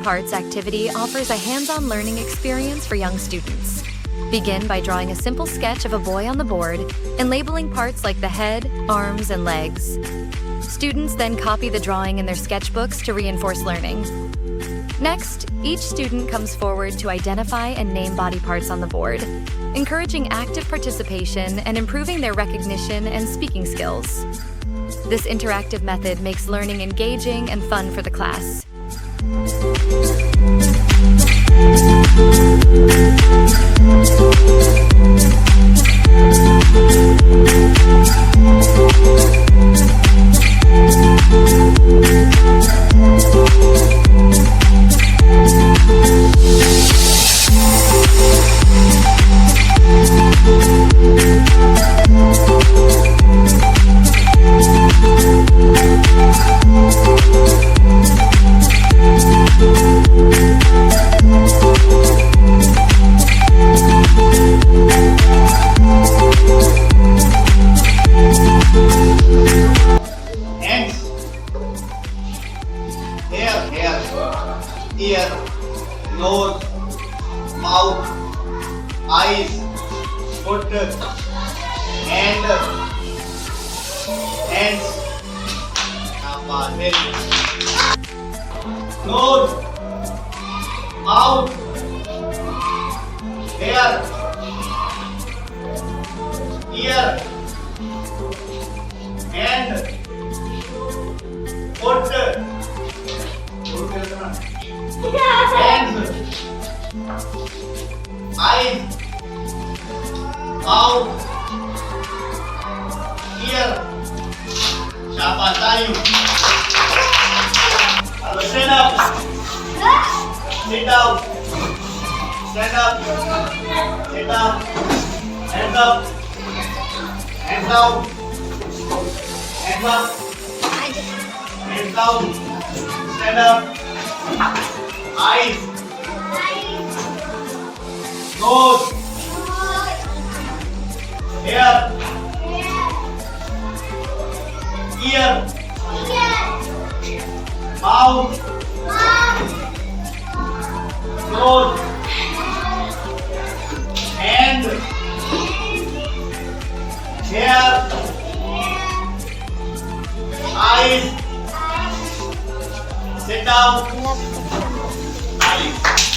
Parts activity offers a hands-on learning experience for young students. Begin by drawing a simple sketch of a boy on the board and labeling parts like the head, arms, and legs. Students then copy the drawing in their sketchbooks to reinforce learning. Next, each student comes forward to identify and name body parts on the board, encouraging active participation and improving their recognition and speaking skills. This interactive method makes learning engaging and fun for the class. Ear, nose, mouth, eyes, foot, hand, hands, nose, mouth, hair, ear, hand, foot, hands, eyes, mouth, ear. Shabash, tayo. Stand up. Sit down. Stand up. Sit down. Hands up. Hands down. Hands up. Hands down. Stand up. Eyes, nose, hair, ear, mouth, nose, hand, hair, eyes. Sit down. Eyes.